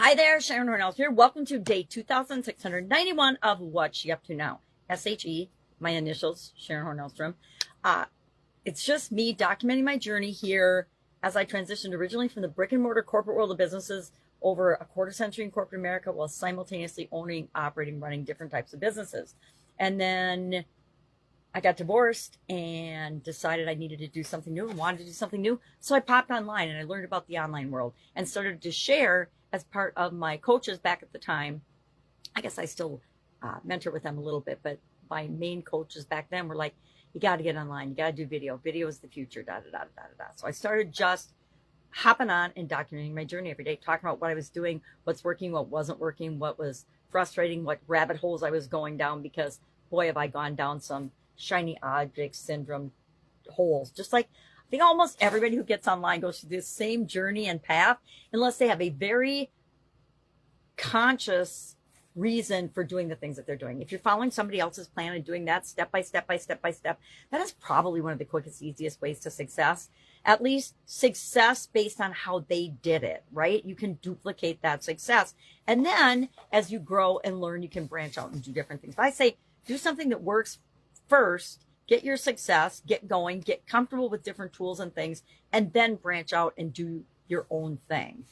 Hi there, Sharon Horne-Ellstrom here. Welcome to day 2691 of What's She Up To Now. SHE, my initials, Sharon Horne-Ellstrom. It's just me documenting my journey here as I transitioned originally from the brick-and-mortar corporate world of businesses over a quarter century in corporate America while simultaneously owning, operating, running different types of businesses. And then I got divorced and decided I needed to do something new and wanted to do something new. So I popped online and I learned about the online world and started to share as part of my coaches back at the time. I guess I still mentor with them a little bit, but my main coaches back then were like, you got to get online. You got to do video. Video is the future, da, da, da, da, da, da. So I started just hopping on and documenting my journey every day, talking about what I was doing, what's working, what wasn't working, what was frustrating, what rabbit holes I was going down, because boy, have I gone down some shiny object syndrome holes. Just like I think almost everybody who gets online goes through this same journey and path, unless they have a very conscious reason for doing the things that they're doing. If you're following somebody else's plan and doing that step by step by step by step, that is probably one of the quickest, easiest ways to success. At least success based on how they did it, right? You can duplicate that success. And then as you grow and learn, you can branch out and do different things. If I say do something that works first, get your success, get going, get comfortable with different tools and things, and then branch out and do your own thing.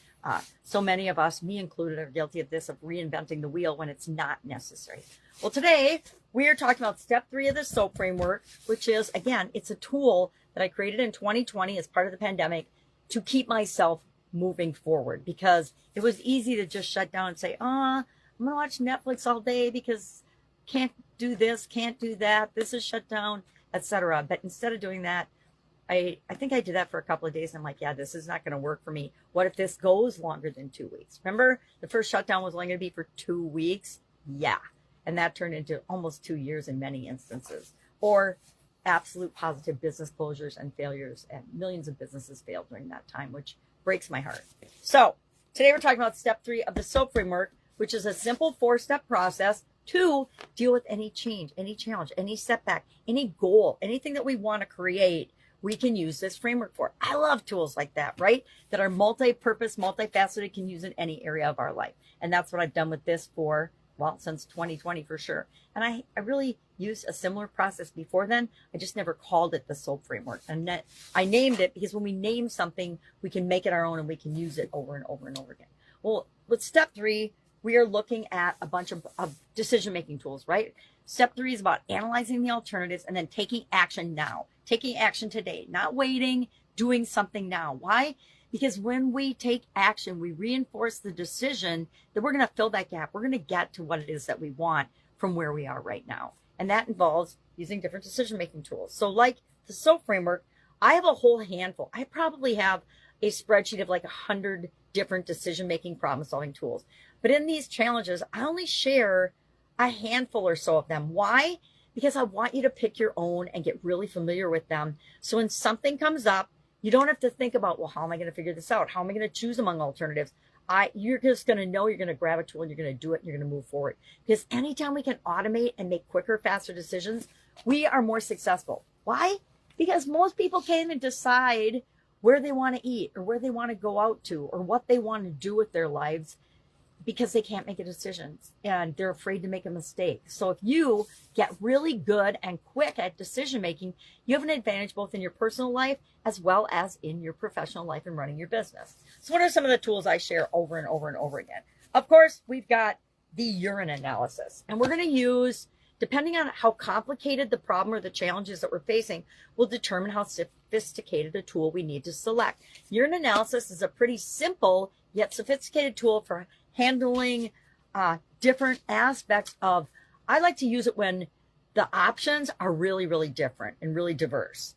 So many of us, me included, are guilty of this, of reinventing the wheel when it's not necessary. Well, today we are talking about step 3 of the SOAP framework, which is, again, it's a tool that I created in 2020 as part of the pandemic to keep myself moving forward, because it was easy to just shut down and say, I'm going to watch Netflix all day because can't do this, can't do that, this is shut down, etc. But instead of doing that, I think I did that for a couple of days. And I'm like, yeah, this is not going to work for me. What if this goes longer than 2 weeks? Remember, the first shutdown was only going to be for 2 weeks. Yeah. And that turned into almost 2 years in many instances, or absolute positive business closures and failures. And millions of businesses failed during that time, which breaks my heart. So today we're talking about step 3 of the SOAP framework, which is a simple 4-step process to deal with any change, any challenge, any setback, any goal, anything that we want to create. We can use this framework for. I love tools like that, right? That are multi-purpose, multifaceted, can use in any area of our life. And that's what I've done with this for, well, since 2020 for sure. And I really used a similar process before then. I just never called it the SOAP framework. And that I named it because when we name something, we can make it our own and we can use it over and over and over again. Well, with step 3, we are looking at a bunch of decision-making tools, right? Step 3 is about analyzing the alternatives and then taking action now. Taking action today, not waiting, doing something now. Why? Because when we take action, we reinforce the decision that we're going to fill that gap. We're going to get to what it is that we want from where we are right now. And that involves using different decision-making tools. So like the SOAP framework, I have a whole handful. I probably have a spreadsheet of like 100 different decision-making problem-solving tools. But in these challenges, I only share a handful or so of them. Why? Because I want you to pick your own and get really familiar with them. So when something comes up, you don't have to think about, well, how am I going to figure this out? How am I going to choose among alternatives? You're just going to know, you're going to grab a tool and you're going to do it and you're going to move forward. Because anytime we can automate and make quicker, faster decisions, we are more successful. Why? Because most people can't even decide where they want to eat or where they want to go out to or what they want to do with their lives, because they can't make a decision and they're afraid to make a mistake. So if you get really good and quick at decision making, you have an advantage both in your personal life as well as in your professional life and running your business. So what are some of the tools I share over and over and over again? Of course, we've got the urine analysis, and we're going to use, depending on how complicated the problem or the challenges that we're facing, will determine how sophisticated a tool we need to select. Urine analysis is a pretty simple yet sophisticated tool for handling different aspects of, I like to use it when the options are really, really different and really diverse.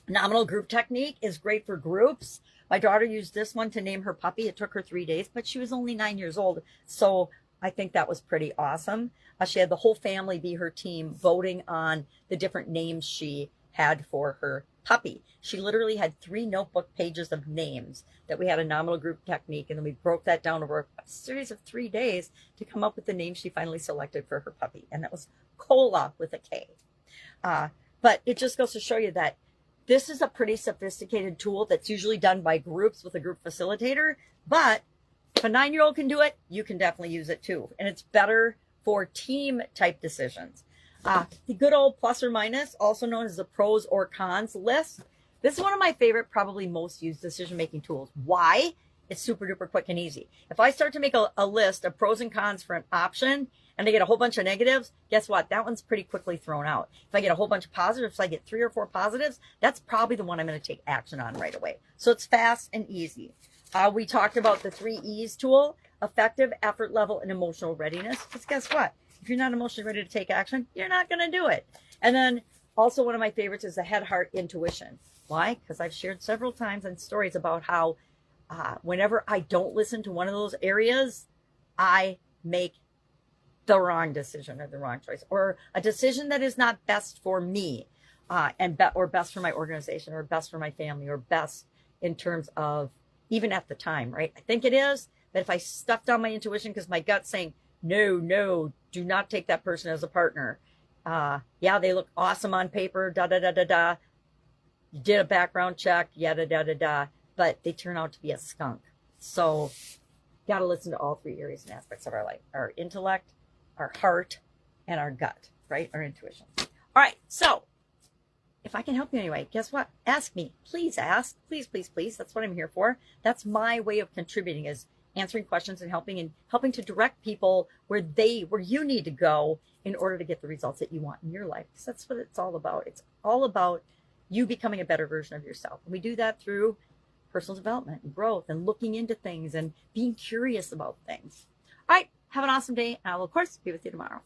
Nominal group technique is great for groups. My daughter used this one to name her puppy. It took her 3 days, but she was only 9 years old. So I think that was pretty awesome. She had the whole family be her team, voting on the different names she had for her puppy. She literally had 3 notebook pages of names that we had a nominal group technique, and then we broke that down over a series of 3 days to come up with the name she finally selected for her puppy, and that was Cola with a K. But it just goes to show you that this is a pretty sophisticated tool that's usually done by groups with a group facilitator, but If a 9-year-old can do it, you can definitely use it too. And it's better for team type decisions. The good old plus or minus, also known as the pros or cons list. This is one of my favorite, probably most used decision-making tools. Why? It's super duper quick and easy. If I start to make a list of pros and cons for an option and I get a whole bunch of negatives, guess what? That one's pretty quickly thrown out. If I get a whole bunch of positives, if I get 3 or 4 positives, that's probably the one I'm going to take action on right away. So it's fast and easy. We talked about the 3 E's tool: effective, effort level, and emotional readiness. Because guess what? If you're not emotionally ready to take action, you're not going to do it. And then also one of my favorites is the head, heart, intuition. Why? Because I've shared several times in stories about how whenever I don't listen to one of those areas, I make the wrong decision or the wrong choice, or a decision that is not best for me, or best for my organization, or best for my family, or best in terms of even at the time, right? I think it is, but if I stuff down my intuition because my gut's saying, no, do not take that person as a partner. Yeah, they look awesome on paper, da-da-da-da-da. You did a background check, yada-da-da-da, but they turn out to be a skunk. So got to listen to all 3 areas and aspects of our life: our intellect, our heart, and our gut, right? Our intuition. All right, so if I can help you anyway, guess what? Ask me. Please ask. Please, please, please. That's what I'm here for. That's my way of contributing, is answering questions and helping to direct people where you need to go in order to get the results that you want in your life. Because that's what it's all about. It's all about you becoming a better version of yourself. And we do that through personal development and growth and looking into things and being curious about things. All right. Have an awesome day. I will, of course, be with you tomorrow.